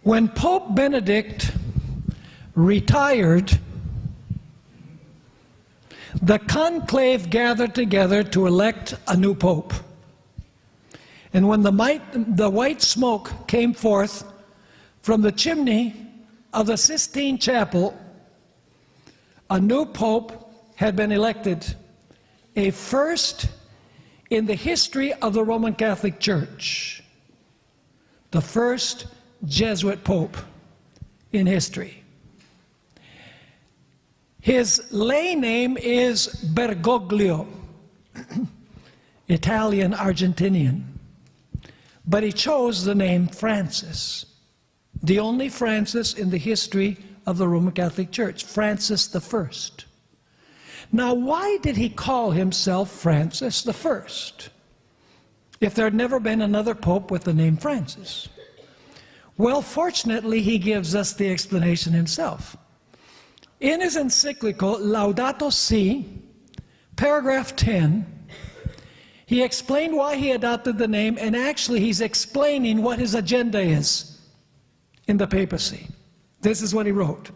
When Pope Benedict retired, the conclave gathered together to elect a new pope. And when the white smoke came forth from the chimney of the Sistine Chapel, a new pope had been elected, a first in the history of the Roman Catholic Church, the first Jesuit pope in history. His lay name is Bergoglio, Italian-Argentinian, but he chose the name Francis, the only Francis in the history of the Roman Catholic Church, Francis I. Now, why did he call himself Francis I if there had never been another pope with the name Francis? Well, fortunately, he gives us the explanation himself. In his encyclical, Laudato Si', paragraph 10, he explained why he adopted the name, and actually he's explaining what his agenda is in the papacy. This is what he wrote.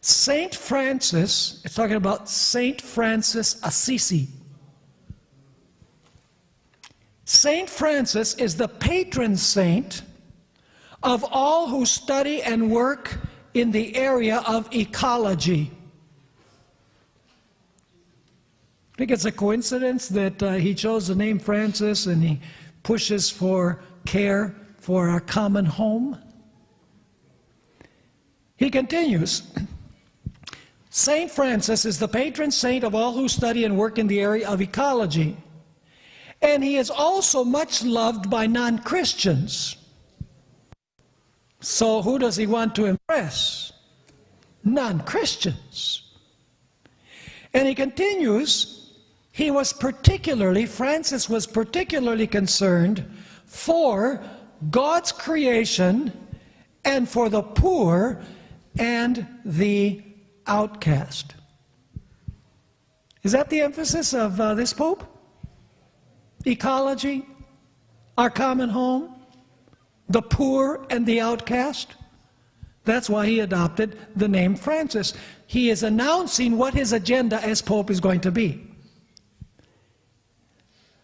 Saint Francis, it's talking about Saint Francis Assisi. Saint Francis is the patron saint of all who study and work in the area of ecology. I think it's a coincidence that he chose the name Francis and he pushes for care for our common home. He continues, Saint Francis is the patron saint of all who study and work in the area of ecology. And he is also much loved by non-Christians. So who does he want to impress? Non-Christians. And he continues, Francis was particularly concerned for God's creation and for the poor and the outcast. Is that the emphasis of this Pope? Ecology, our common home, the poor and the outcast? That's why he adopted the name Francis. He is announcing what his agenda as Pope is going to be.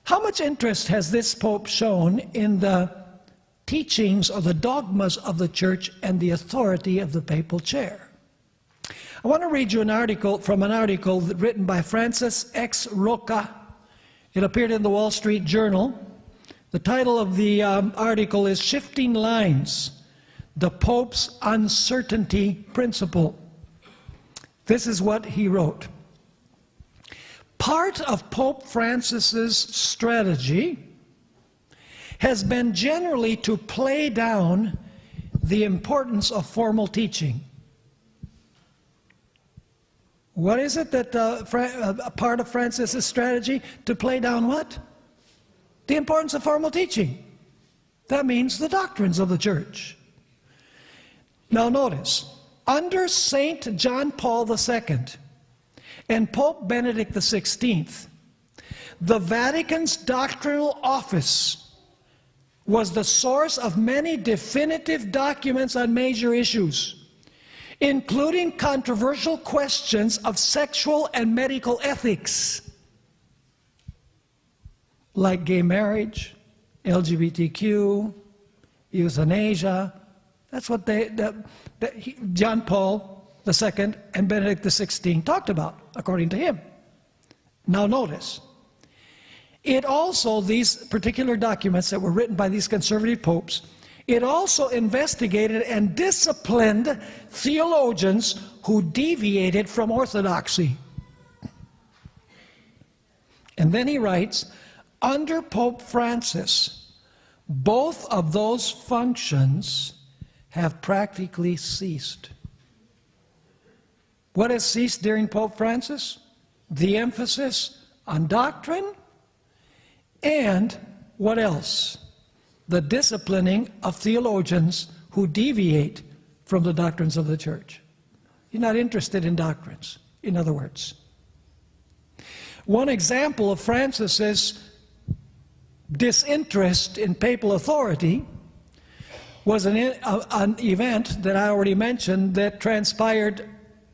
How much interest has this Pope shown in the teachings or the dogmas of the Church and the authority of the papal chair? I want to read you an article written by Francis X. Roca. It appeared in the Wall Street Journal. The title of the article is Shifting Lines, the Pope's Uncertainty Principle. This is what he wrote. Part of Pope Francis's strategy has been generally to play down the importance of formal teaching. What is it that a part of Francis's strategy? To play down what? The importance of formal teaching. That means the doctrines of the Church. Now notice, under Saint John Paul II and Pope Benedict XVI, the Vatican's doctrinal office was the source of many definitive documents on major issues, including controversial questions of sexual and medical ethics, like gay marriage, LGBTQ, euthanasia. That's what John Paul II and Benedict XVI talked about, according to him. Now notice, it also, these particular documents that were written by these conservative popes, it also investigated and disciplined theologians who deviated from orthodoxy. And then he writes, under Pope Francis, both of those functions have practically ceased. What has ceased during Pope Francis? The emphasis on doctrine, and what else? The disciplining of theologians who deviate from the doctrines of the Church. You're not interested in doctrines, in other words. One example of Francis's disinterest in papal authority was an event that I already mentioned that transpired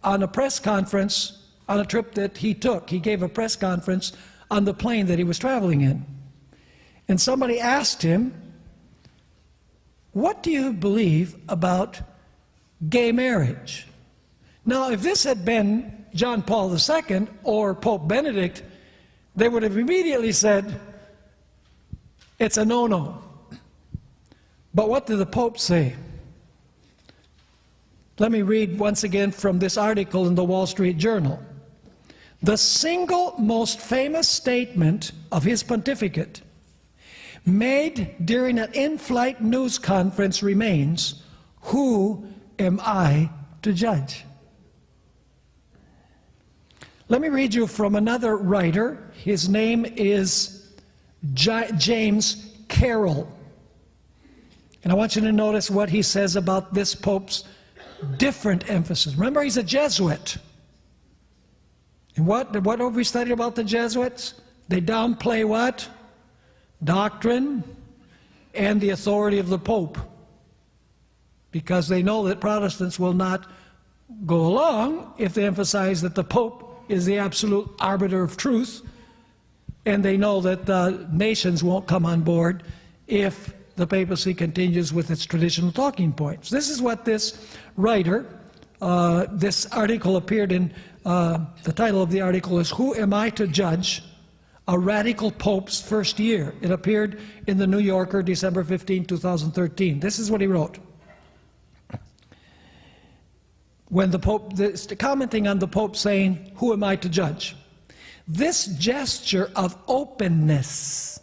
on a press conference on a trip that he took. He gave a press conference on the plane that he was traveling in. And somebody asked him, "What do you believe about gay marriage?" Now, if this had been John Paul II or Pope Benedict, they would have immediately said, it's a no-no. But what did the Pope say? Let me read once again from this article in the Wall Street Journal. The single most famous statement of his pontificate made during an in-flight news conference remains, "Who am I to judge?" Let me read you from another writer. His name is James Carroll. And I want you to notice what he says about this Pope's different emphasis. Remember, he's a Jesuit. And what have we studied about the Jesuits? They downplay what? Doctrine and the authority of the Pope. Because they know that Protestants will not go along if they emphasize that the Pope is the absolute arbiter of truth. And they know that the nations won't come on board if the papacy continues with its traditional talking points. This is what this writer, this article appeared in, the title of the article is "Who Am I to Judge? A Radical Pope's First Year." It appeared in the New Yorker, December 15, 2013. This is what he wrote. When the Pope, commenting on the Pope saying, "Who am I to judge?" This gesture of openness,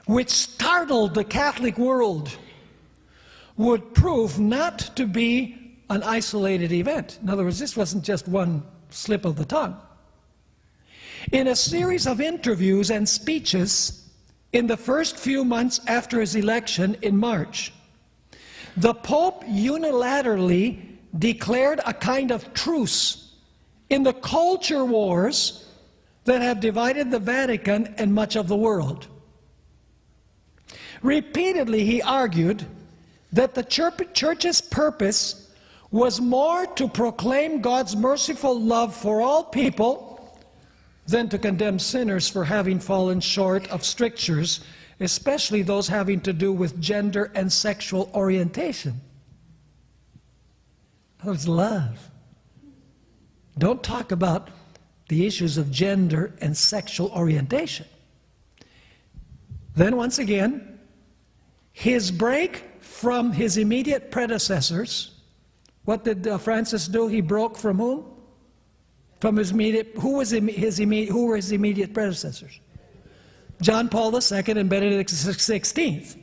which startled the Catholic world, would prove not to be an isolated event. In other words, this wasn't just one slip of the tongue. In a series of interviews and speeches in the first few months after his election in March, the Pope unilaterally declared a kind of truce in the culture wars that have divided the Vatican and much of the world. Repeatedly, he argued that the Church's purpose was more to proclaim God's merciful love for all people than to condemn sinners for having fallen short of strictures, especially those having to do with gender and sexual orientation. That was love. Don't talk about the issues of gender and sexual orientation. Then once again, his break from his immediate predecessors. What did Francis do? He broke from whom? From his immediate. Who were his immediate predecessors? John Paul II and Benedict XVI.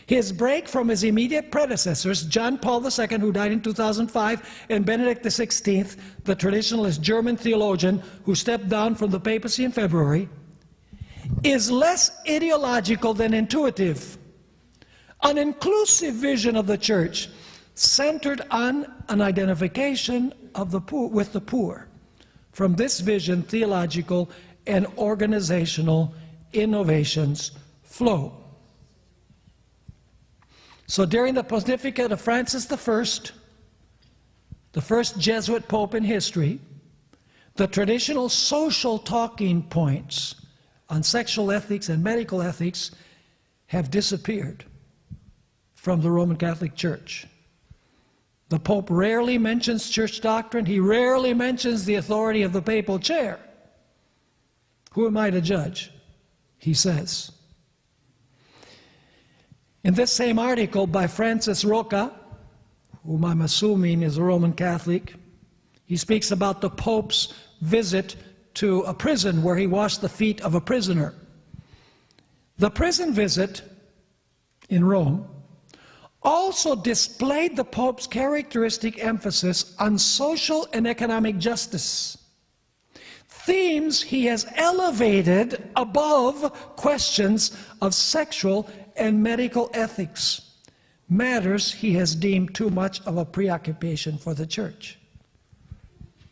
His break from his immediate predecessors, John Paul II, who died in 2005, and Benedict XVI, the traditionalist German theologian who stepped down from the papacy in February, is less ideological than intuitive. An inclusive vision of the Church centered on an identification of the poor, with the poor. From this vision, theological and organizational innovations flow. So during the pontificate of Francis I, the first Jesuit pope in history, the traditional social talking points on sexual ethics and medical ethics have disappeared from the Roman Catholic Church. The Pope rarely mentions church doctrine. He rarely mentions the authority of the papal chair. Who am I to judge? He says. In this same article by Francis Roca, whom I'm assuming is a Roman Catholic, he speaks about the Pope's visit to a prison where he washed the feet of a prisoner. The prison visit in Rome also displayed the Pope's characteristic emphasis on social and economic justice, themes he has elevated above questions of sexual and medical ethics, matters he has deemed too much of a preoccupation for the Church.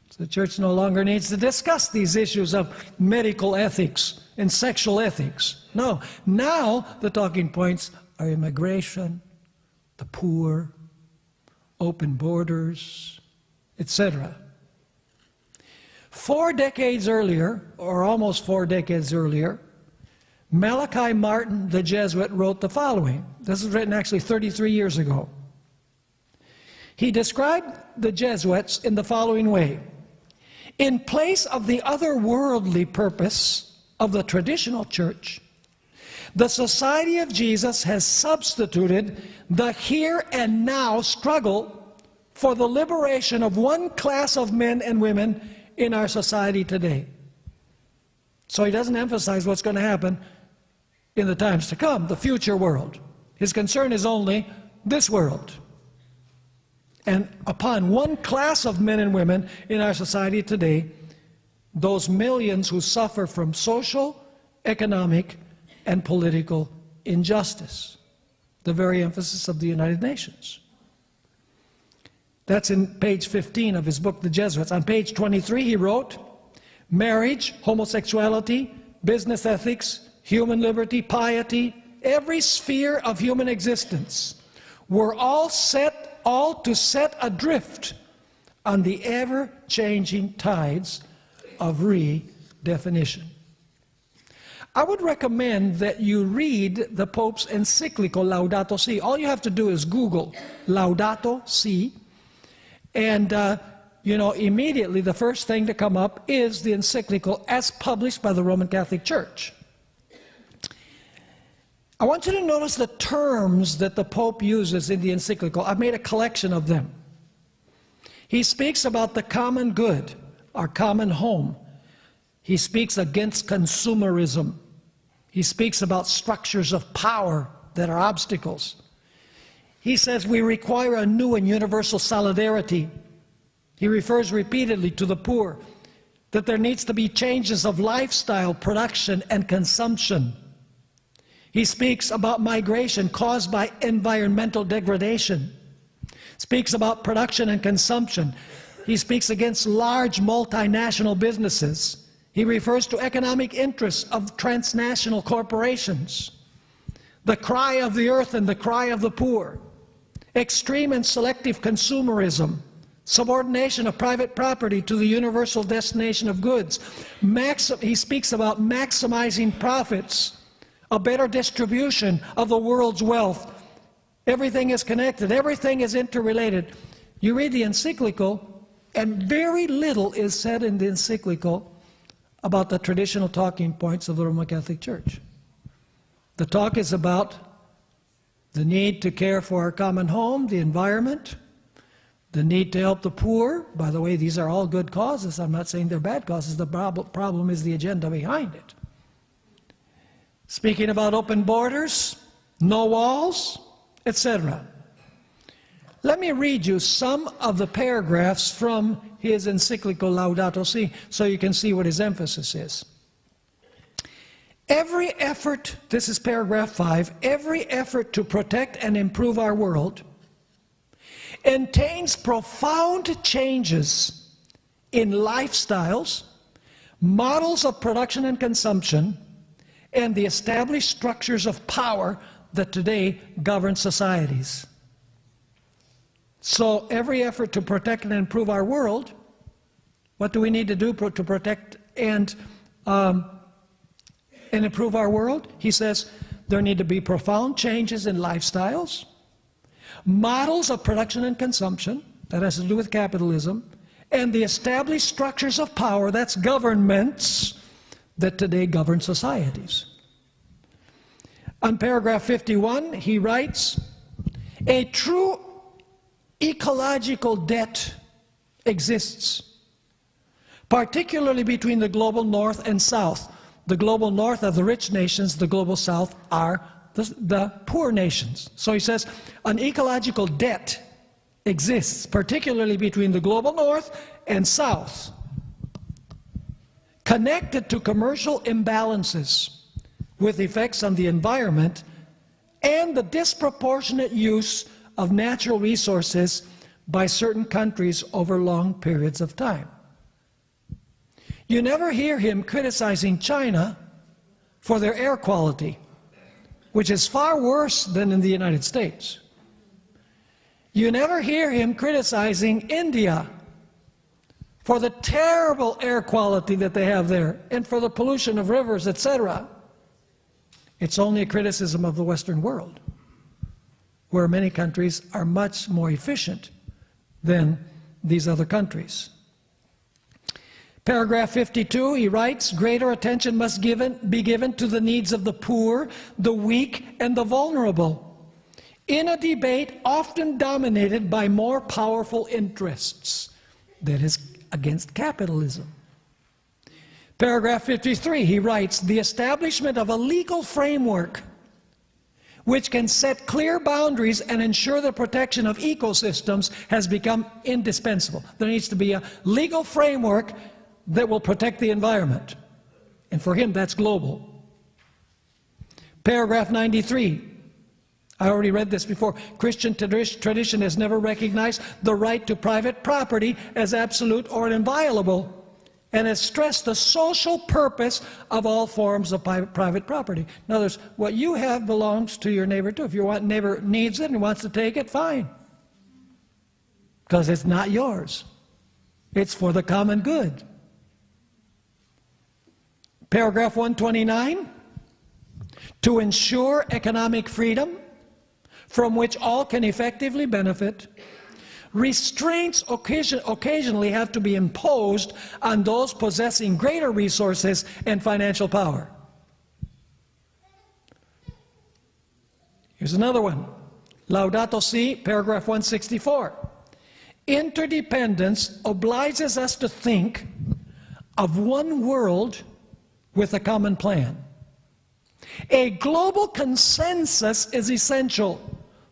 So the Church no longer needs to discuss these issues of medical ethics and sexual ethics. No, now the talking points are immigration, the poor, open borders, etc. 4 decades earlier, or almost 4 decades earlier, Malachi Martin, the Jesuit, wrote the following. This was written actually 33 years ago. He described the Jesuits in the following way. In place of the otherworldly purpose of the traditional church, the Society of Jesus has substituted the here and now struggle for the liberation of one class of men and women in our society today. So he doesn't emphasize what's going to happen in the times to come, the future world. His concern is only this world. And upon one class of men and women in our society today, those millions who suffer from social, economic, and political injustice, the very emphasis of the United Nations. That's in page 15 of his book, The Jesuits. On page 23, he wrote, marriage, homosexuality, business ethics, human liberty, piety, every sphere of human existence were all to set adrift on the ever-changing tides of redefinition. I would recommend that you read the Pope's encyclical Laudato Si. All you have to do is Google Laudato Si, and immediately the first thing to come up is the encyclical as published by the Roman Catholic Church. I want you to notice the terms that the Pope uses in the encyclical. I've made a collection of them. He speaks about the common good, our common home. He speaks against consumerism. He speaks about structures of power that are obstacles. He says we require a new and universal solidarity. He refers repeatedly to the poor, that there needs to be changes of lifestyle, production, and consumption. He speaks about migration caused by environmental degradation. Speaks about production and consumption. He speaks against large multinational businesses. He refers to economic interests of transnational corporations. The cry of the earth and the cry of the poor. Extreme and selective consumerism. Subordination of private property to the universal destination of goods. He speaks about maximizing profits. A better distribution of the world's wealth. Everything is connected. Everything is interrelated. You read the encyclical, and very little is said in the encyclical about the traditional talking points of the Roman Catholic Church. The talk is about the need to care for our common home, the environment, the need to help the poor. By the way, these are all good causes. I'm not saying they're bad causes. The problem is the agenda behind it. Speaking about open borders, no walls, etc. Let me read you some of the paragraphs from his encyclical Laudato Si so you can see what his emphasis is. Every effort, this is paragraph 5, every effort to protect and improve our world entails profound changes in lifestyles, models of production and consumption, and the established structures of power that today govern societies. So every effort to protect and improve our world, what do we need to do to protect and improve our world? He says there need to be profound changes in lifestyles, models of production and consumption, that has to do with capitalism, and the established structures of power, that's governments, that today govern societies. On paragraph 51, he writes, a true ecological debt exists, particularly between the global north and south. The global north are the rich nations, the global south are the poor nations. So he says, an ecological debt exists, particularly between the global north and south, connected to commercial imbalances with effects on the environment and the disproportionate use of natural resources by certain countries over long periods of time. You never hear him criticizing China for their air quality, which is far worse than in the United States. You never hear him criticizing India for the terrible air quality that they have there and for the pollution of rivers, etc. It's only a criticism of the Western world, where many countries are much more efficient than these other countries. Paragraph 52, he writes, greater attention must be given to the needs of the poor, the weak, and the vulnerable, in a debate often dominated by more powerful interests, that is, against capitalism. Paragraph 53, he writes, the establishment of a legal framework which can set clear boundaries and ensure the protection of ecosystems has become indispensable. There needs to be a legal framework that will protect the environment. And for him, that's global. Paragraph 93, I already read this before. Christian tradition has never recognized the right to private property as absolute or inviolable, and has stressed the social purpose of all forms of private property. In other words, what you have belongs to your neighbor too. If your neighbor needs it and wants to take it, fine. Because it's not yours. It's for the common good. Paragraph 129, to ensure economic freedom from which all can effectively benefit, restraints occasionally have to be imposed on those possessing greater resources and financial power. Here's another one. Laudato Si, paragraph 164. Interdependence obliges us to think of one world with a common plan. A global consensus is essential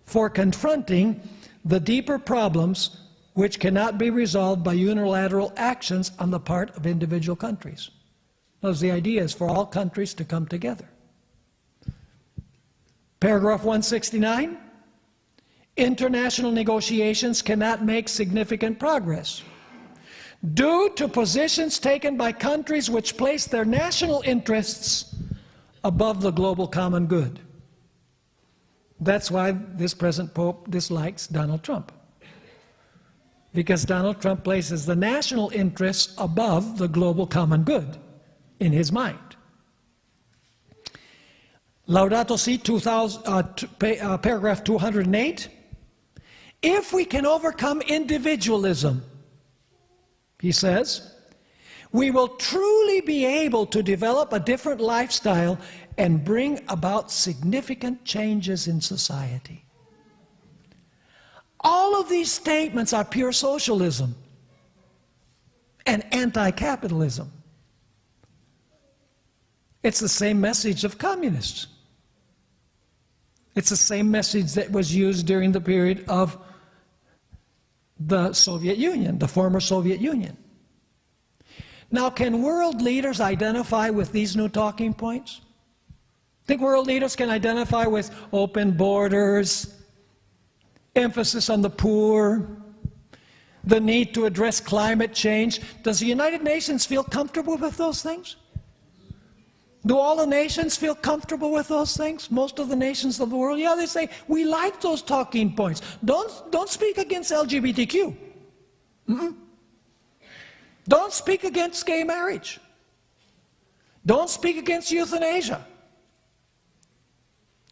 for confronting the deeper problems which cannot be resolved by unilateral actions on the part of individual countries. Those the idea is for all countries to come together. Paragraph 169, international negotiations cannot make significant progress due to positions taken by countries which place their national interests above the global common good. That's why this present Pope dislikes Donald Trump. Because Donald Trump places the national interests above the global common good in his mind. Laudato Si, paragraph 208. If we can overcome individualism, he says, we will truly be able to develop a different lifestyle and bring about significant changes in society. All of these statements are pure socialism and anti-capitalism. It's the same message of communists. It's the same message that was used during the period of the Soviet Union, the former Soviet Union. Now, can world leaders identify with these new talking points? Think world leaders can identify with open borders, emphasis on the poor, the need to address climate change? Does the United Nations feel comfortable with those things? Do all the nations feel comfortable with those things? Most of the nations of the world? Yeah, they say, we like those talking points. Don't speak against LGBTQ. Don't speak against gay marriage. Don't speak against euthanasia.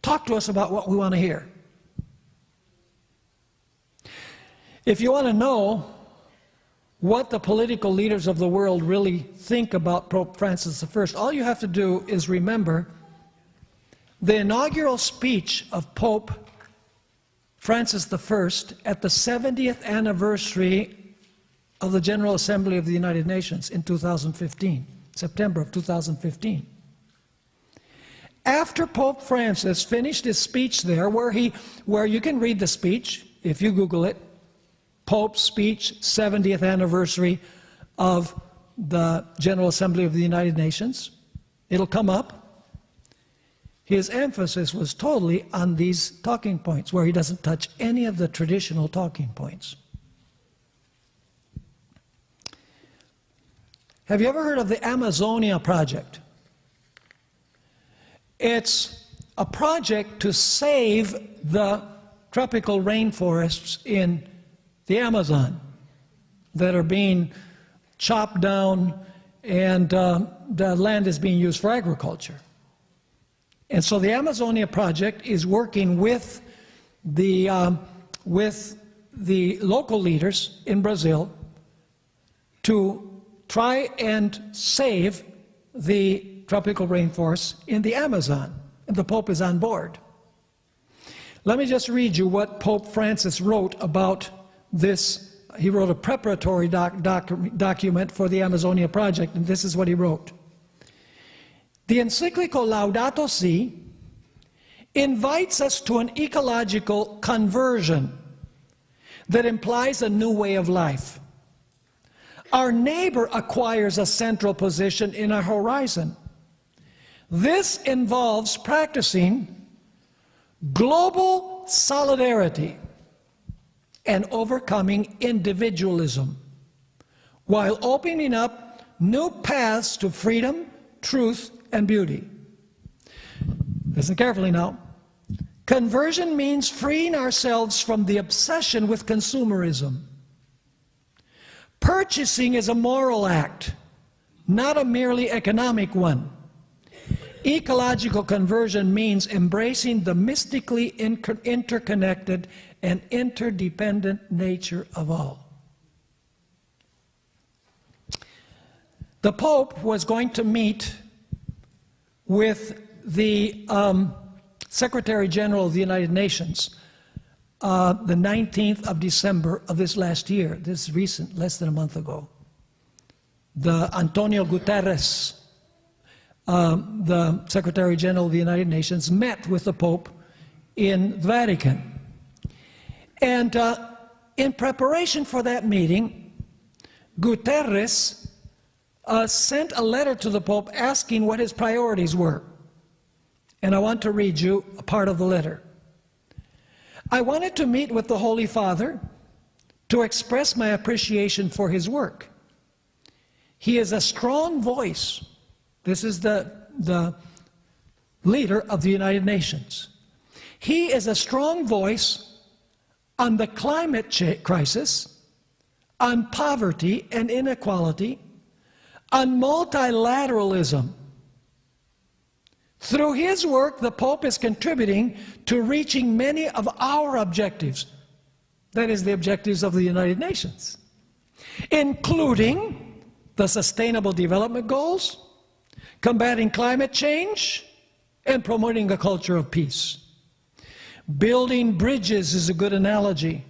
Talk to us about what we want to hear. If you want to know what the political leaders of the world really think about Pope Francis I, all you have to do is remember the inaugural speech of Pope Francis I at the 70th anniversary of the General Assembly of the United Nations in 2015, September of 2015. After Pope Francis finished his speech there, where you can read the speech, if you Google it, Pope's speech, 70th anniversary of the General Assembly of the United Nations, it'll come up. His emphasis was totally on these talking points, where he doesn't touch any of the traditional talking points. Have you ever heard of the Amazonia Project? It's a project to save the tropical rainforests in the Amazon that are being chopped down, and the land is being used for agriculture. And so the Amazonia Project is working with the local leaders in Brazil to try and save the tropical rainforests in the Amazon. And the Pope is on board. Let me just read you what Pope Francis wrote about this. He wrote a preparatory document for the Amazonia Project, and this is what he wrote. The encyclical Laudato Si invites us to an ecological conversion that implies a new way of life. Our neighbor acquires a central position in our horizon. This involves practicing global solidarity and overcoming individualism, while opening up new paths to freedom, truth, and beauty. Listen carefully now. Conversion means freeing ourselves from the obsession with consumerism. Purchasing is a moral act, not a merely economic one. Ecological conversion means embracing the mystically interconnected and interdependent nature of all. The Pope was going to meet with the Secretary General of the United Nations the 19th of December of this last year, this recent, less than a month ago. The Antonio Guterres, the Secretary General of the United Nations, met with the Pope in the Vatican. And in preparation for that meeting, Guterres sent a letter to the Pope asking what his priorities were. And I want to read you a part of the letter. I wanted to meet with the Holy Father to express my appreciation for his work. He is a strong voice. This is the leader of the United Nations. He is a strong voice on the climate crisis, on poverty and inequality, on multilateralism. Through his work, the Pope is contributing to reaching many of our objectives. That is, the objectives of the United Nations, including the Sustainable Development Goals, combating climate change, and promoting a culture of peace. Building bridges is a good analogy.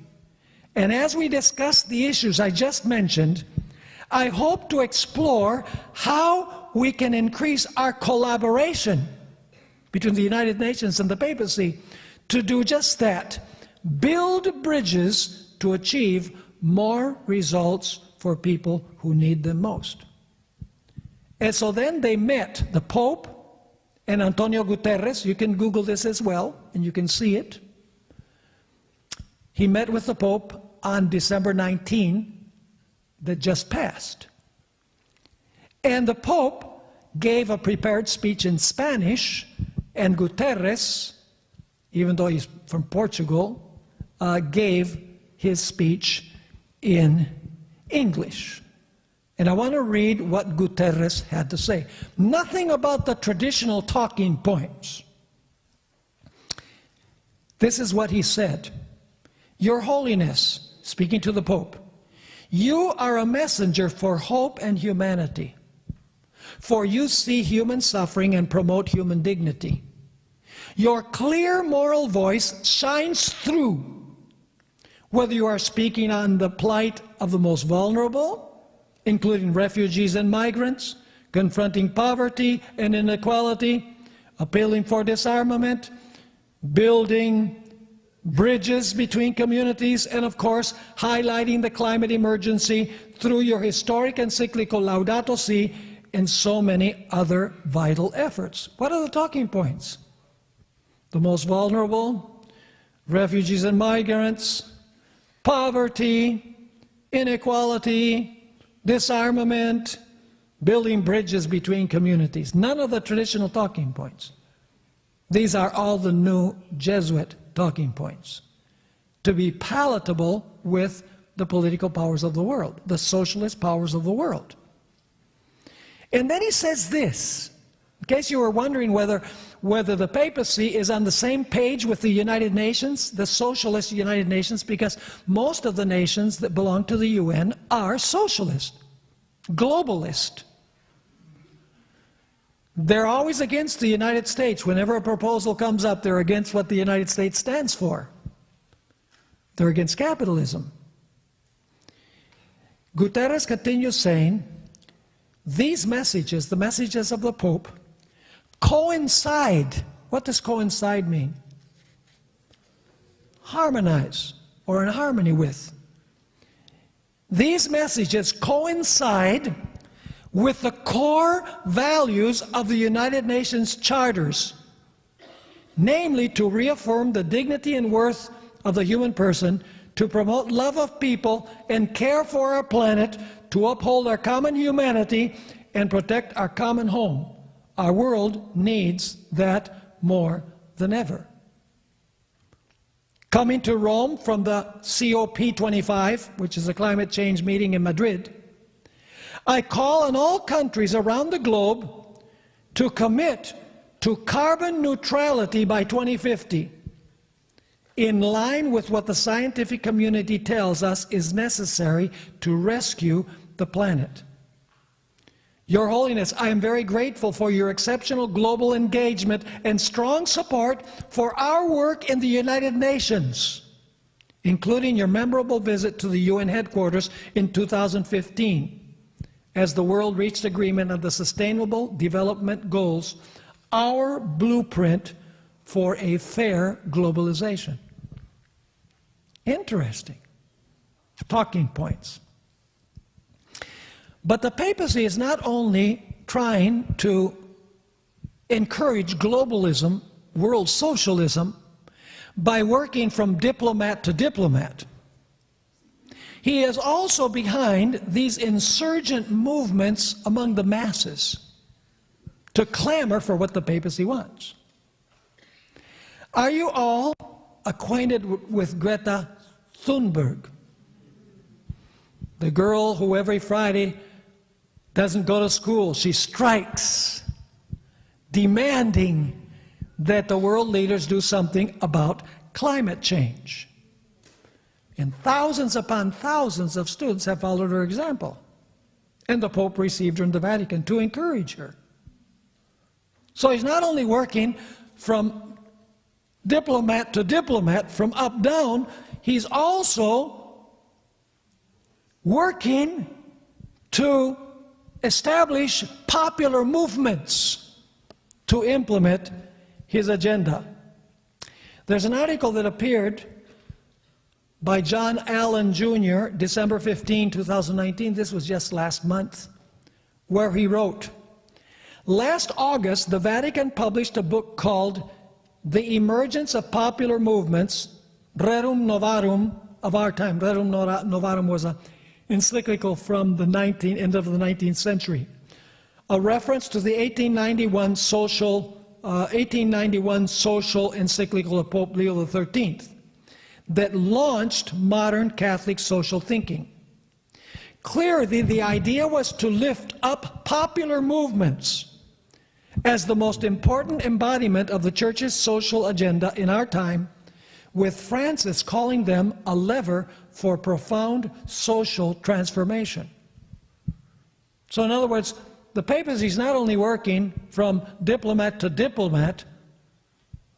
And as we discuss the issues I just mentioned, I hope to explore how we can increase our collaboration between the United Nations and the papacy to do just that, build bridges to achieve more results for people who need them most. And so then they met, the Pope and Antonio Guterres. You can Google this as well, and you can see it. He met with the Pope on December 19, that just passed. And the Pope gave a prepared speech in Spanish, and Guterres, even though he's from Portugal, gave his speech in English. And I want to read what Guterres had to say. Nothing about the traditional talking points. This is what he said. Your Holiness, speaking to the Pope, you are a messenger for hope and humanity. For you see human suffering and promote human dignity. Your clear moral voice shines through, whether you are speaking on the plight of the most vulnerable, including refugees and migrants, confronting poverty and inequality, appealing for disarmament, building bridges between communities, and of course, highlighting the climate emergency through your historic encyclical Laudato Si and so many other vital efforts. What are the talking points? The most vulnerable, refugees and migrants, poverty, inequality, disarmament, building bridges between communities. None of the traditional talking points. These are all the new Jesuit talking points to be palatable with the political powers of the world, the socialist powers of the world. And then he says this, in case you were wondering whether the papacy is on the same page with the United Nations, the socialist United Nations, because most of the nations that belong to the UN are socialist, globalist. They're always against the United States. Whenever a proposal comes up, they're against what the United States stands for. They're against capitalism. Guterres continues saying, these messages, the messages of the Pope, coincide. What does coincide mean? Harmonize, or in harmony with. These messages coincide with the core values of the United Nations charters, namely to reaffirm the dignity and worth of the human person, to promote love of people and care for our planet, to uphold our common humanity and protect our common home. Our world needs that more than ever. Coming to Rome from the COP25, which is a climate change meeting in Madrid, I call on all countries around the globe to commit to carbon neutrality by 2050, in line with what the scientific community tells us is necessary to rescue the planet. Your Holiness, I am very grateful for your exceptional global engagement and strong support for our work in the United Nations, including your memorable visit to the UN headquarters in 2015, as the world reached agreement on the Sustainable Development Goals, our blueprint for a fair globalization. Interesting. Talking points. But the papacy is not only trying to encourage globalism, world socialism, by working from diplomat to diplomat. He is also behind these insurgent movements among the masses to clamor for what the papacy wants. Are you all acquainted with Greta Thunberg? The girl who every Friday doesn't go to school. She strikes, demanding that the world leaders do something about climate change. And thousands upon thousands of students have followed her example. And the Pope received her in the Vatican to encourage her. So he's not only working from diplomat to diplomat, from up down, he's also working to establish popular movements to implement his agenda. There's an article that appeared by John Allen Jr., December 15, 2019, this was just last month, where he wrote, last August, the Vatican published a book called The Emergence of Popular Movements, Rerum Novarum of Our Time. Rerum Novarum was an encyclical from the end of the 19th century, a reference to the 1891 social encyclical of Pope Leo XIII that launched modern Catholic social thinking. Clearly, the idea was to lift up popular movements as the most important embodiment of the Church's social agenda in our time, with Francis calling them a lever for profound social transformation. So in other words, the papacy is not only working from diplomat to diplomat,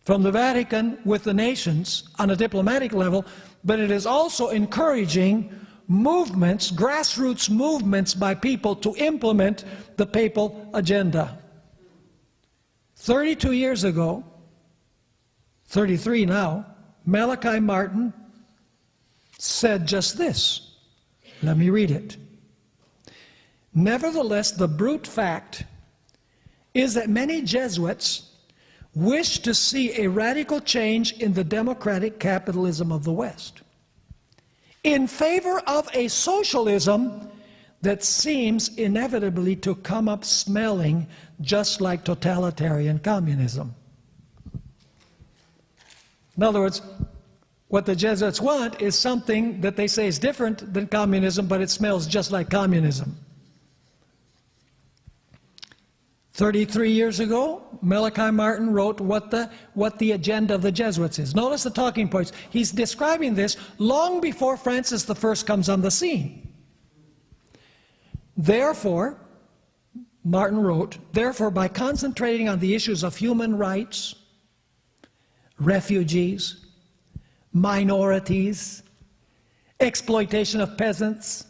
from the Vatican with the nations on a diplomatic level, but it is also encouraging movements, grassroots movements by people to implement the papal agenda. 32 years ago, 33 now, Malachi Martin said just this. Let me read it. Nevertheless, the brute fact is that many Jesuits wish to see a radical change in the democratic capitalism of the West, in favor of a socialism that seems inevitably to come up smelling just like totalitarian communism. In other words, what the Jesuits want is something that they say is different than communism, but it smells just like communism. 33 years ago, Malachi Martin wrote what the agenda of the Jesuits is. Notice the talking points. He's describing this long before Francis I comes on the scene. Therefore, Martin wrote, therefore, by concentrating on the issues of human rights, refugees, minorities, exploitation of peasants,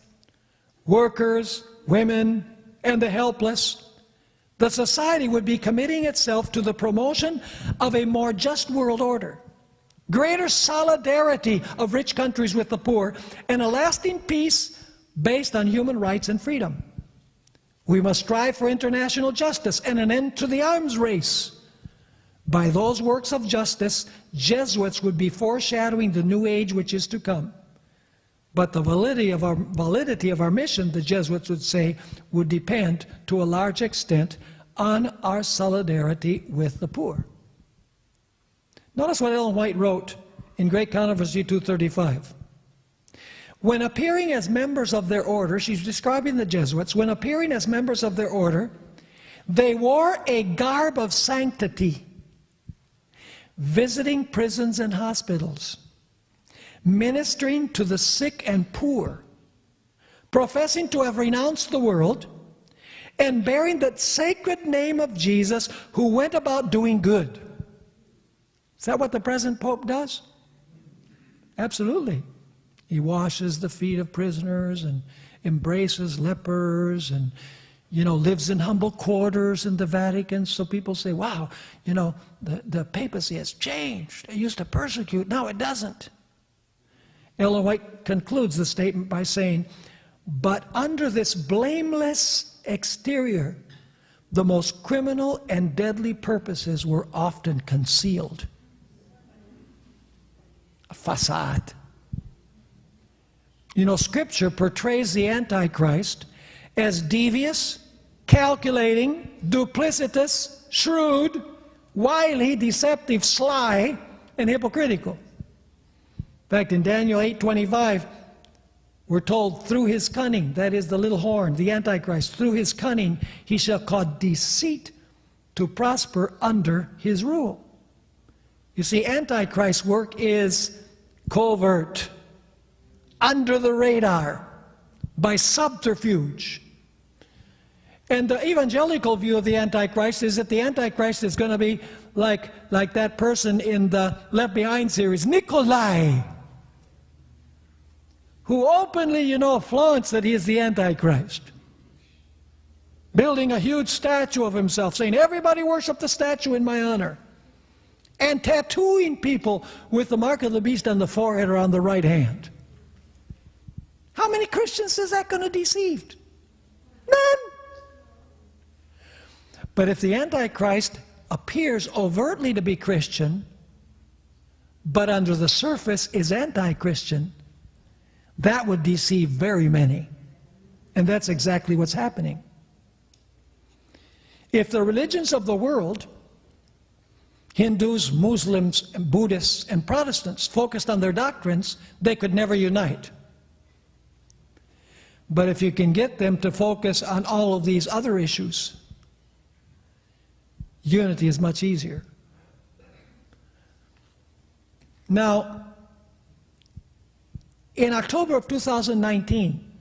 workers, women, and the helpless, the society would be committing itself to the promotion of a more just world order, greater solidarity of rich countries with the poor, and a lasting peace based on human rights and freedom. We must strive for international justice and an end to the arms race. By those works of justice, Jesuits would be foreshadowing the new age which is to come. But the validity of our mission, the Jesuits would say, would depend to a large extent on our solidarity with the poor. Notice what Ellen White wrote in Great Controversy 235. When appearing as members of their order, she's describing the Jesuits, when appearing as members of their order, they wore a garb of sanctity, visiting prisons and hospitals, ministering to the sick and poor, professing to have renounced the world, and bearing that sacred name of Jesus, who went about doing good. Is that what the present Pope does? Absolutely. He washes the feet of prisoners and embraces lepers and, lives in humble quarters in the Vatican. So people say, wow, the papacy has changed. It used to persecute, now it doesn't. Ellen White concludes the statement by saying, but under this blameless exterior, the most criminal and deadly purposes were often concealed. A facade. Scripture portrays the Antichrist as devious, calculating, duplicitous, shrewd, wily, deceptive, sly, and hypocritical. In fact, in Daniel 8:25, we're told, through his cunning, that is the little horn, the Antichrist, through his cunning, he shall cause deceit to prosper under his rule. You see, Antichrist's work is covert, under the radar, by subterfuge. And the evangelical view of the Antichrist is that the Antichrist is going to be like that person in the Left Behind series, Nikolai, who openly, flaunts that he is the Antichrist. Building a huge statue of himself, saying, everybody worship the statue in my honor. And tattooing people with the mark of the beast on the forehead or on the right hand. How many Christians is that going to deceive? None. But if the Antichrist appears overtly to be Christian, but under the surface is anti-Christian, that would deceive very many. And that's exactly what's happening. If the religions of the world, Hindus, Muslims, Buddhists, and Protestants, focused on their doctrines, they could never unite. But if you can get them to focus on all of these other issues, unity is much easier. Now, in October of 2019,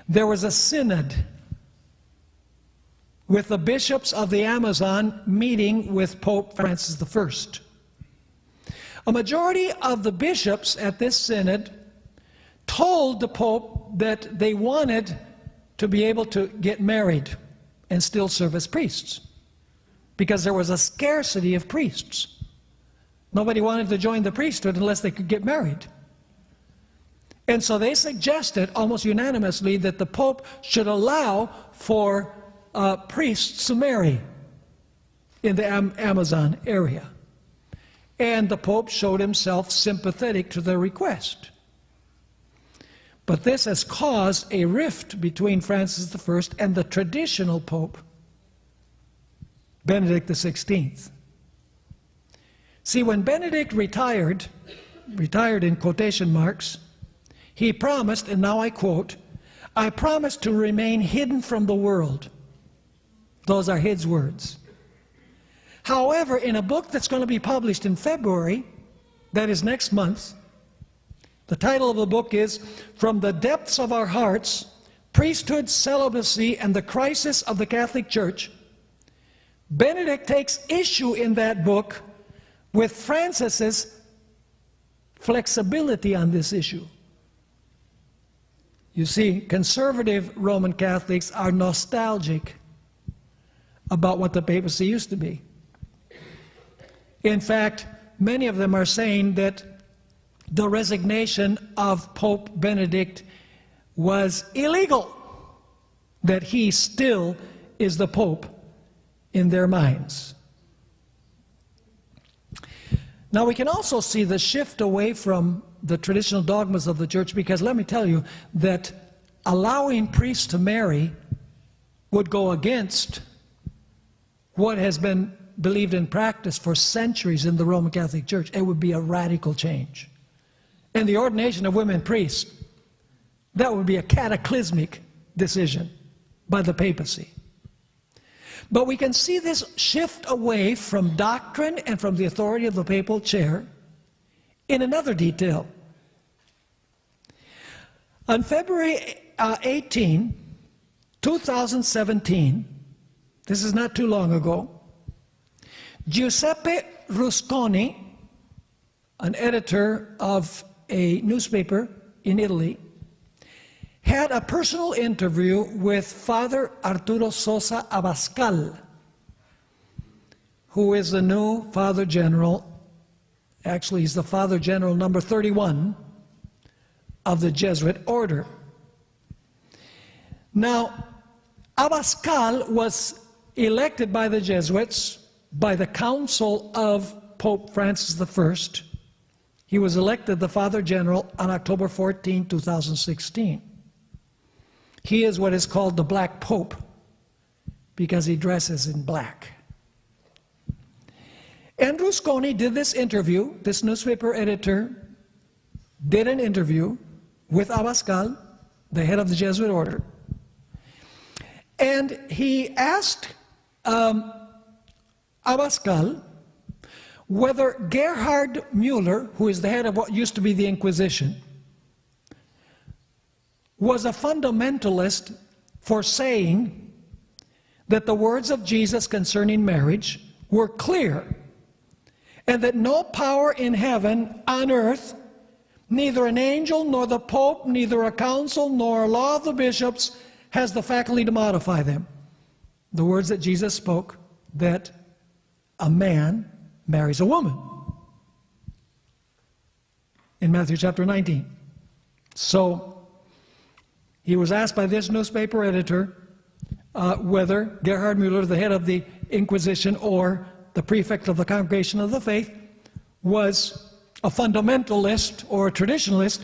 there was a synod with the bishops of the Amazon meeting with Pope Francis I. A majority of the bishops at this synod told the Pope that they wanted to be able to get married and still serve as priests, because there was a scarcity of priests. Nobody wanted to join the priesthood unless they could get married. And so they suggested almost unanimously that the Pope should allow for priests to marry in the Amazon area. And the Pope showed himself sympathetic to their request. But this has caused a rift between Francis I and the traditional Pope, Benedict XVI. See, when Benedict retired in quotation marks, he promised, and now I quote, "I promise to remain hidden from the world." Those are his words. However, in a book that's going to be published in February, that is next month, the title of the book is "From the Depths of Our Hearts, Priesthood, Celibacy, and the Crisis of the Catholic Church," Benedict takes issue in that book with Francis's flexibility on this issue. You see, conservative Roman Catholics are nostalgic about what the papacy used to be. In fact, many of them are saying that the resignation of Pope Benedict was illegal, that he still is the Pope in their minds. Now, we can also see the shift away from the traditional dogmas of the Church, because let me tell you that allowing priests to marry would go against what has been believed in practice for centuries in the Roman Catholic Church. It would be a radical change. And the ordination of women priests, that would be a cataclysmic decision by the papacy. But we can see this shift away from doctrine and from the authority of the papal chair in another detail. On February 18, 2017, this is not too long ago, Giuseppe Rusconi, an editor of a newspaper in Italy, had a personal interview with Father Arturo Sosa Abascal, who is the new Father General. Actually, he's the Father General number 31 of the Jesuit order. Now, Abascal was elected by the Jesuits by the council of Pope Francis I. He was elected the Father General on October 14, 2016. He is what is called the Black Pope because he dresses in black. And Rusconi did this interview, this newspaper editor did an interview with Abascal, the head of the Jesuit order, and he asked Abascal whether Gerhard Müller, who is the head of what used to be the Inquisition, was a fundamentalist for saying that the words of Jesus concerning marriage were clear and that no power in heaven, on earth, neither an angel nor the Pope, neither a council nor a law of the bishops has the faculty to modify them. The words that Jesus spoke, that a man marries a woman in Matthew chapter 19. So he was asked by this newspaper editor whether Gerhard Müller, the head of the Inquisition or the prefect of the Congregation of the Faith, was a fundamentalist or a traditionalist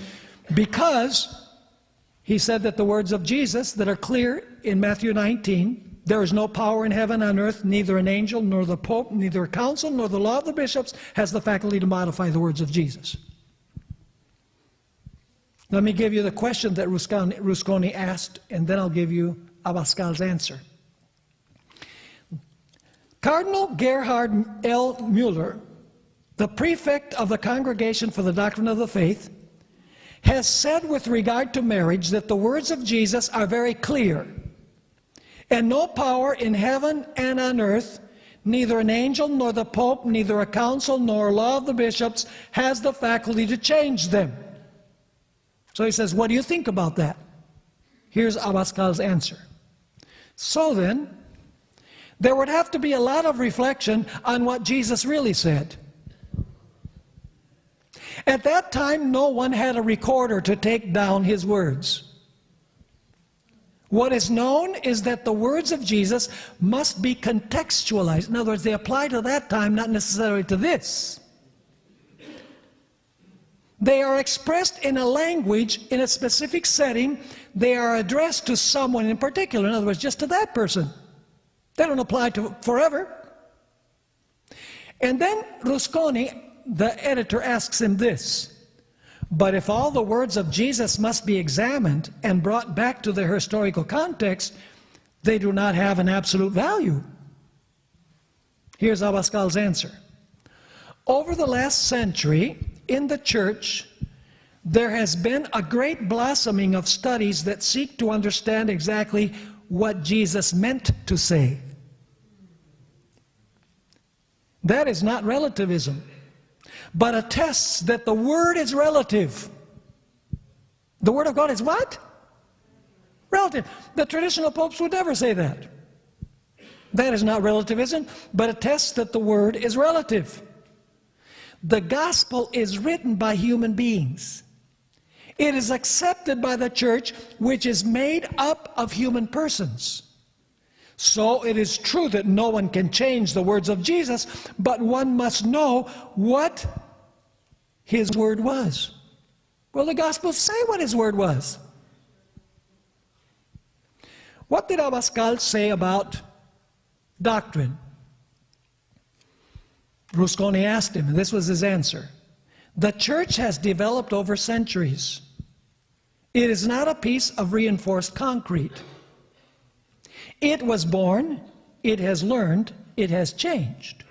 because he said that the words of Jesus that are clear in Matthew 19, there is no power in heaven, on earth, neither an angel, nor the Pope, neither a council, nor the law of the bishops has the faculty to modify the words of Jesus. Let me give you the question that Rusconi asked, and then I'll give you Abascal's answer. Cardinal Gerhard L. Müller, the prefect of the Congregation for the Doctrine of the Faith, has said with regard to marriage that the words of Jesus are very clear, and no power in heaven and on earth, neither an angel nor the Pope, neither a council nor a law of the bishops has the faculty to change them. So he says, what do you think about that? Here's Abascal's answer. So then, there would have to be a lot of reflection on what Jesus really said. At that time, no one had a recorder to take down his words. What is known is that the words of Jesus must be contextualized. In other words, they apply to that time, not necessarily to this. They are expressed in a language, in a specific setting. They are addressed to someone in particular. In other words, just to that person. They don't apply to forever. And then Rusconi, the editor, asks him this: but if all the words of Jesus must be examined and brought back to their historical context, they do not have an absolute value. Here's Abascal's answer. Over the last century, in the church, there has been a great blossoming of studies that seek to understand exactly what Jesus meant to say. That is not relativism, but attests that the Word is relative. The Word of God is what? Relative. The traditional popes would never say that. That is not relativism, but attests that the Word is relative. The gospel is written by human beings. It is accepted by the church, which is made up of human persons. So it is true that no one can change the words of Jesus, but one must know what his word was. Well, the Gospels say what his word was. What did Abascal say about doctrine? Rusconi asked him, and this was his answer. The church has developed over centuries. It is not a piece of reinforced concrete. It was born, it has learned, it has changed.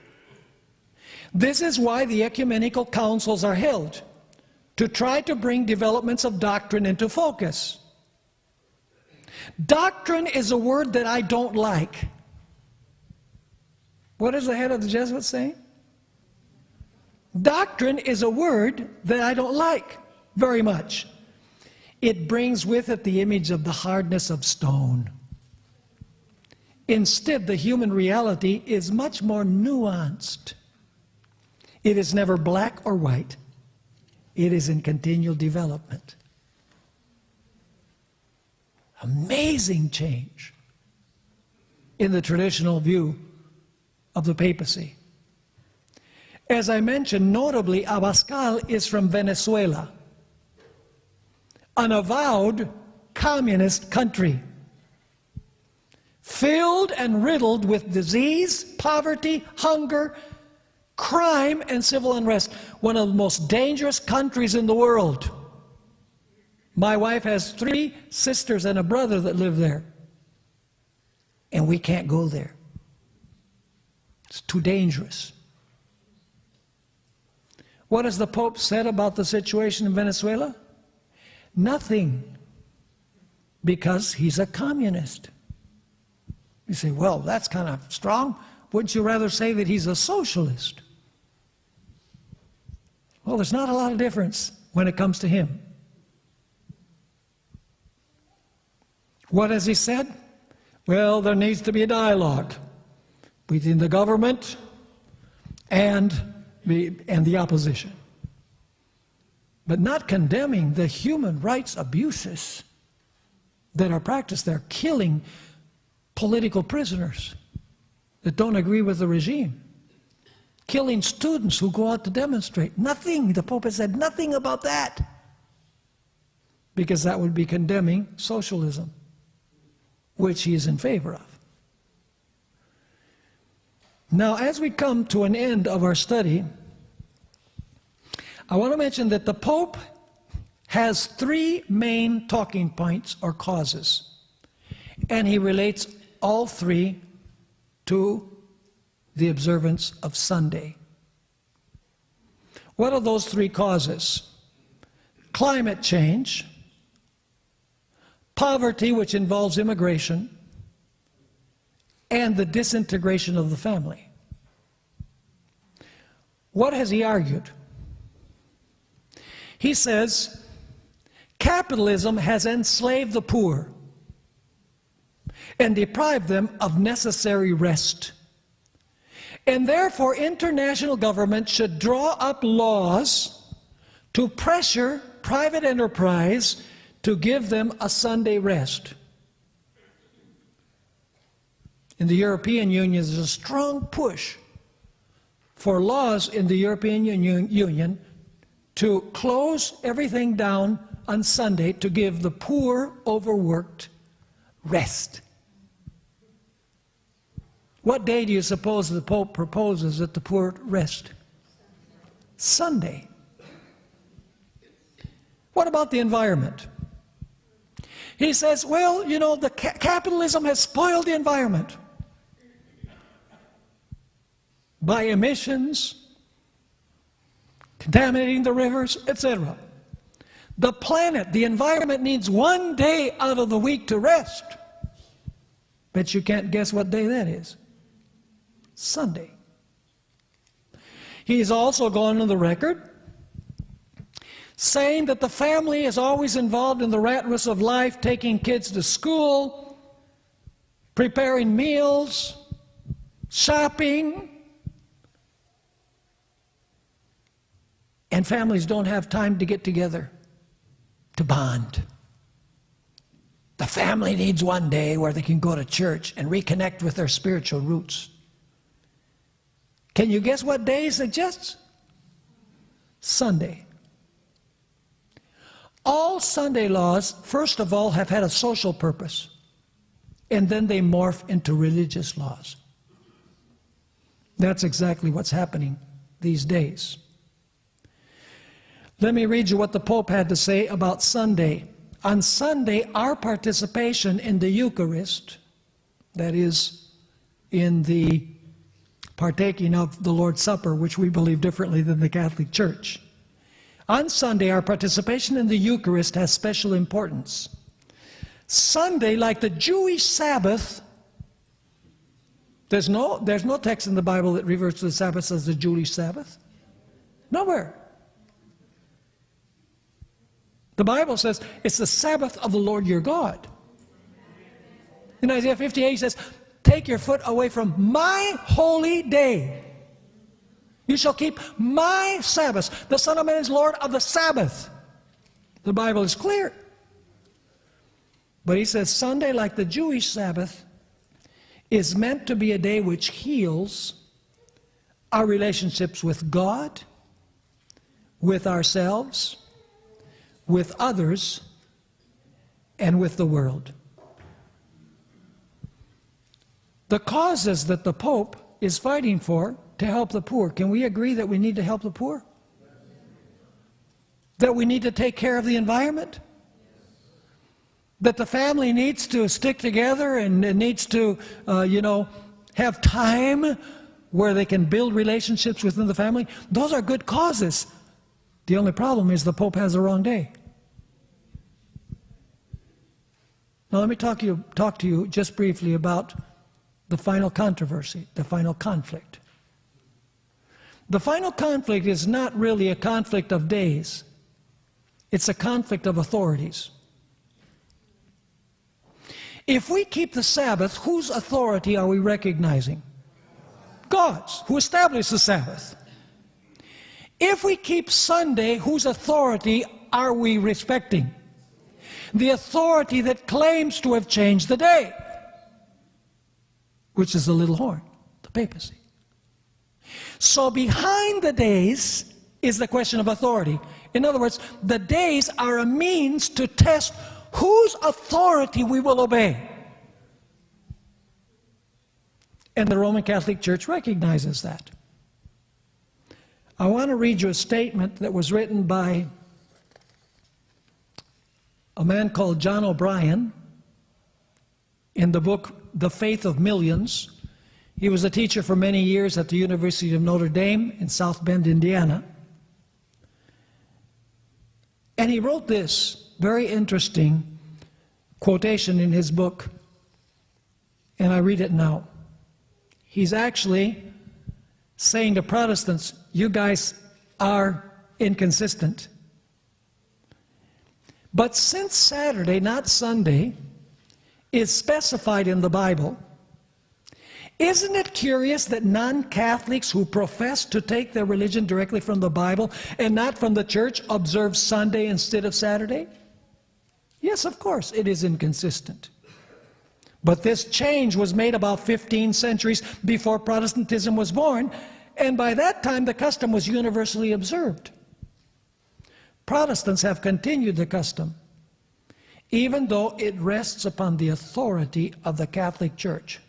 This is why the ecumenical councils are held, to try to bring developments of doctrine into focus. Doctrine is a word that I don't like. What is the head of the Jesuits saying? Doctrine is a word that I don't like very much. It brings with it the image of the hardness of stone. Instead, the human reality is much more nuanced. It is never black or white. It is in continual development. Amazing change in the traditional view of the papacy. As I mentioned, notably, Abascal is from Venezuela, an avowed communist country, filled and riddled with disease, poverty, hunger, crime, and civil unrest. One of the most dangerous countries in the world. My wife has 3 sisters and a brother that live there, and we can't go there. It's too dangerous. What has the Pope said about the situation in Venezuela? Nothing, because he's a communist. You say, well, that's kind of strong. Wouldn't you rather say that he's a socialist? Well, there's not a lot of difference when it comes to him. What has he said? Well, there needs to be a dialogue between the government and the opposition, but not condemning the human rights abuses that are practiced there, killing political prisoners that don't agree with the regime, killing students who go out to demonstrate. Nothing, the Pope has said nothing about that, because that would be condemning socialism, which he is in favor of. Now, as we come to an end of our study, I want to mention that the Pope has 3 main talking points or causes, and he relates all 3 to the observance of Sunday. What are those 3 causes? Climate change, poverty, which involves immigration, and the disintegration of the family. What has he argued? He says, capitalism has enslaved the poor and deprived them of necessary rest. And therefore, international government should draw up laws to pressure private enterprise to give them a Sunday rest. In the European Union, there's a strong push for laws in the European Union to close everything down on Sunday to give the poor, overworked rest. What day do you suppose the Pope proposes that the poor rest? Sunday. What about the environment? He says, well, you know, the capitalism has spoiled the environment by emissions, contaminating the rivers, etc. The planet, the environment needs one day out of the week to rest. Bet you can't guess what day that is. Sunday. He's also gone on the record saying that the family is always involved in the rat race of life, taking kids to school, preparing meals, shopping, and families don't have time to get together to bond. The family needs one day where they can go to church and reconnect with their spiritual roots. Can you guess what day he suggests? Sunday. All Sunday laws, first of all, have had a social purpose, and then they morph into religious laws. That's exactly what's happening these days. Let me read you what the Pope had to say about Sunday. On Sunday, our participation in the Eucharist, that is, in the partaking of the Lord's Supper, which we believe differently than the Catholic Church. On Sunday, our participation in the Eucharist has special importance. Sunday, like the Jewish Sabbath, there's no text in the Bible that refers to the Sabbath as the Jewish Sabbath. Nowhere. The Bible says it's the Sabbath of the Lord your God. In Isaiah 58, he says, take your foot away from my holy day. You shall keep my Sabbaths. The Son of Man is Lord of the Sabbath. The Bible is clear. But he says Sunday, like the Jewish Sabbath, is meant to be a day which heals our relationships with God, with ourselves, with others, and with the world. The causes that the Pope is fighting for to help the poor, can we agree that we need to help the poor? That we need to take care of the environment? That the family needs to stick together and it needs to, have time where they can build relationships within the family? Those are good causes. The only problem is the Pope has the wrong day. Now let me talk to you just briefly about the final controversy, the final conflict. The final conflict is not really a conflict of days. It's a conflict of authorities. If we keep the Sabbath, whose authority are we recognizing? God's, who established the Sabbath. If we keep Sunday, whose authority are we respecting? The authority that claims to have changed the day, which is the little horn, the papacy. So behind the days is the question of authority. In other words, the days are a means to test whose authority we will obey. And the Roman Catholic Church recognizes that. I want to read you a statement that was written by a man called John O'Brien in the book The Faith of Millions. He was a teacher for many years at the University of Notre Dame in South Bend, Indiana. And he wrote this very interesting quotation in his book, and I read it now. He's actually saying to Protestants, you guys are inconsistent. But since Saturday, not Sunday, is specified in the Bible, isn't it curious that non-Catholics who profess to take their religion directly from the Bible and not from the church observe Sunday instead of Saturday? Yes, of course, it is inconsistent. But this change was made about 15 centuries before Protestantism was born, and by that time the custom was universally observed. Protestants have continued the custom, even though it rests upon the authority of the Catholic Church.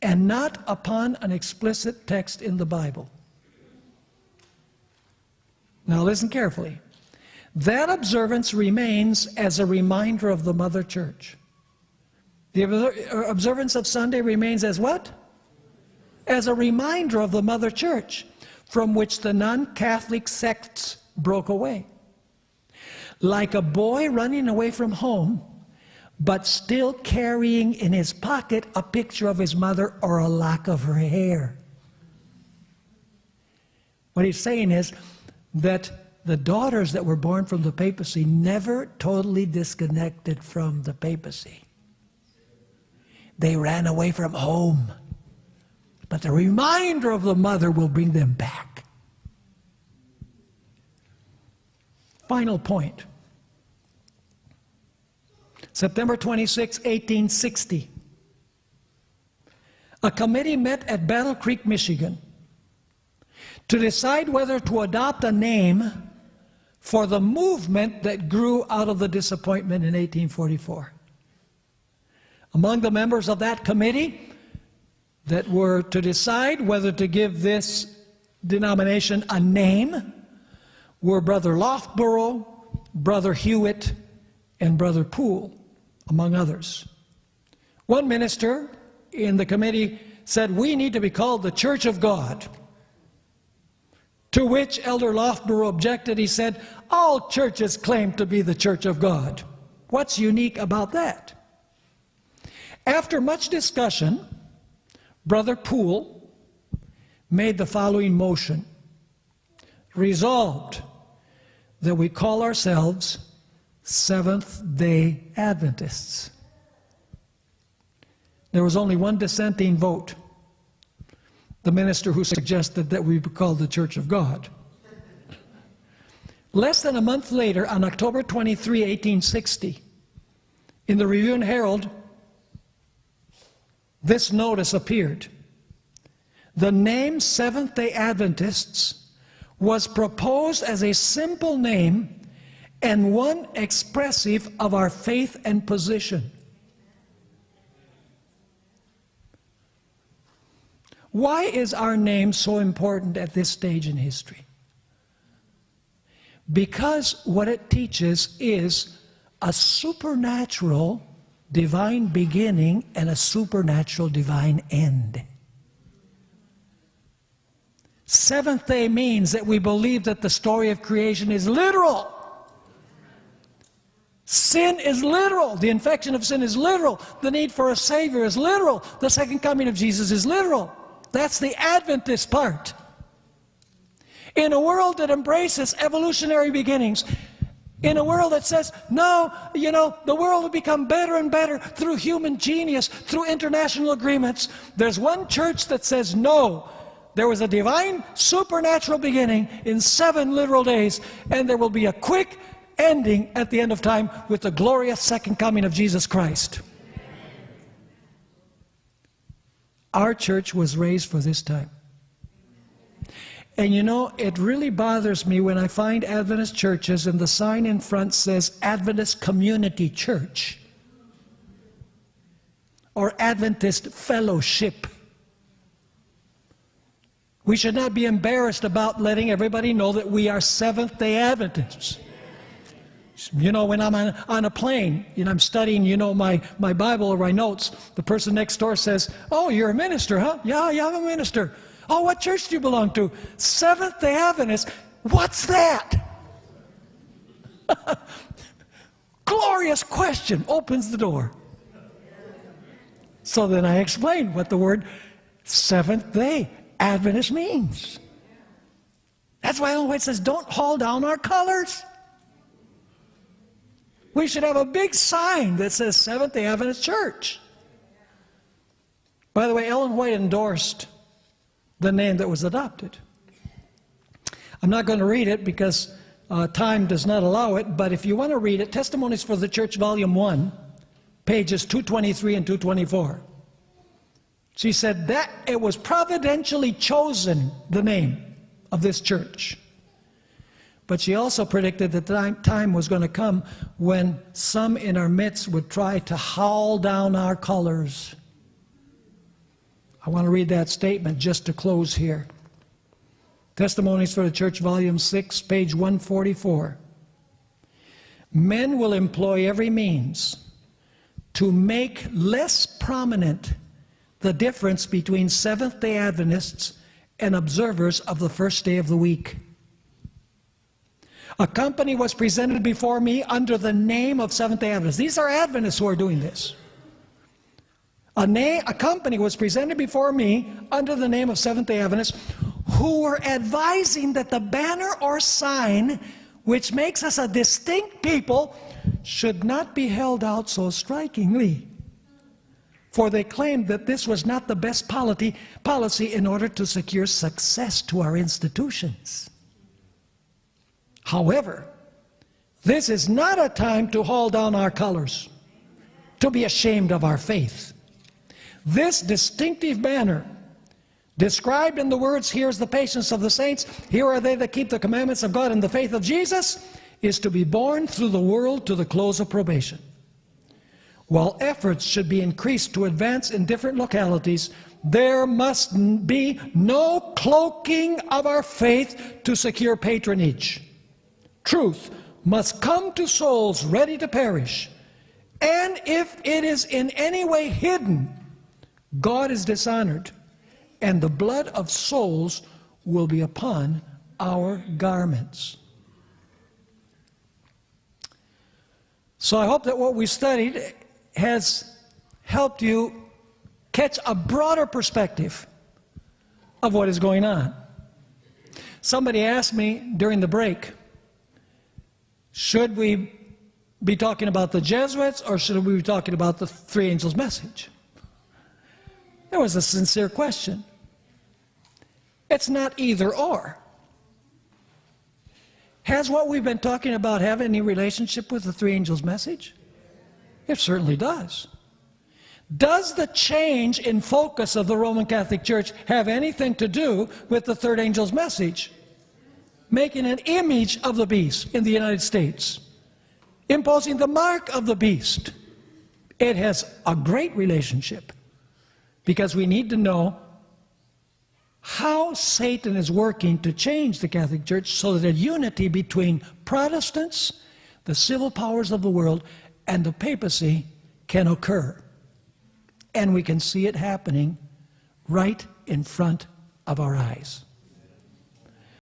and not upon an explicit text in the Bible. Now listen carefully. That observance remains as a reminder of the Mother Church. The observance of Sunday remains as what? As a reminder of the Mother Church, from which the non-Catholic sects broke away. Like a boy running away from home, but still carrying in his pocket a picture of his mother or a lock of her hair. What he's saying is that the daughters that were born from the papacy never totally disconnected from the papacy. They ran away from home. But the reminder of the mother will bring them back. Final point. September 26, 1860. A committee met at Battle Creek, Michigan, to decide whether to adopt a name for the movement that grew out of the disappointment in 1844. Among the members of that committee that were to decide whether to give this denomination a name were Brother Loughborough, Brother Hewitt, and Brother Poole, among others. One minister in the committee said, "We need to be called the Church of God." To which Elder Loughborough objected. He said, "All churches claim to be the Church of God. What's unique about that?" After much discussion, Brother Poole made the following motion: resolved that we call ourselves Seventh-day Adventists. There was only one dissenting vote, the minister who suggested that we be called the Church of God. Less than a month later, on October 23, 1860, in the Review and Herald, this notice appeared. The name Seventh-day Adventists was proposed as a simple name and one expressive of our faith and position. Why is our name so important at this stage in history? Because what it teaches is a supernatural divine beginning and a supernatural divine end. Seventh day means that we believe that the story of creation is literal. Sin is literal. The infection of sin is literal. The need for a Savior is literal. The second coming of Jesus is literal. That's the Adventist part. In a world that embraces evolutionary beginnings, in a world that says, no, the world will become better and better through human genius, through international agreements, there's one church that says, no, there was a divine supernatural beginning in 7 literal days, and there will be a quick ending at the end of time with the glorious second coming of Jesus Christ. Our church was raised for this time. And it really bothers me when I find Adventist churches and the sign in front says Adventist Community Church or Adventist Fellowship. We should not be embarrassed about letting everybody know that we are Seventh-day Adventists. When I'm on a plane and I'm studying, my Bible or my notes, the person next door says, "Oh, you're a minister, huh?" Yeah, I'm a minister." "Oh, what church do you belong to?" "Seventh-day Adventist." "What's that?" Glorious question opens the door. So then I explain what the word Seventh-day Adventist means. That's why Ellen White says, don't haul down our colors. We should have a big sign that says Seventh-day Adventist Church. By the way, Ellen White endorsed the name that was adopted. I'm not going to read it because time does not allow it, but if you want to read it, Testimonies for the Church, Volume 1, pages 223 and 224. She said that it was providentially chosen, the name of this church. But she also predicted that the time was going to come when some in our midst would try to haul down our colors. I want to read that statement just to close here. Testimonies for the Church, Volume 6, page 144. Men will employ every means to make less prominent the difference between Seventh-day Adventists and observers of the first day of the week. A company was presented before me under the name of Seventh-day Adventists. These are Adventists who are doing this. A company was presented before me under the name of Seventh-day Adventists who were advising that the banner or sign which makes us a distinct people should not be held out so strikingly. For they claimed that this was not the best policy in order to secure success to our institutions. However, this is not a time to haul down our colors, to be ashamed of our faith. This distinctive banner, described in the words, "Here's the patience of the saints, here are they that keep the commandments of God and the faith of Jesus," is to be borne through the world to the close of probation. While efforts should be increased to advance in different localities, there must be no cloaking of our faith to secure patronage. Truth must come to souls ready to perish, and if it is in any way hidden, God is dishonored, and the blood of souls will be upon our garments. So I hope that what we studied has helped you catch a broader perspective of what is going on. Somebody asked me during the break, should we be talking about the Jesuits or should we be talking about the three angels' message? It was a sincere question. It's not either or. Has what we've been talking about have any relationship with the three angels' message? It certainly does. Does the change in focus of the Roman Catholic Church have anything to do with the third angel's message? Making an image of the beast in the United States, imposing the mark of the beast. It has a great relationship, because we need to know how Satan is working to change the Catholic Church so that a unity between Protestants, the civil powers of the world, and the papacy can occur. And we can see it happening right in front of our eyes.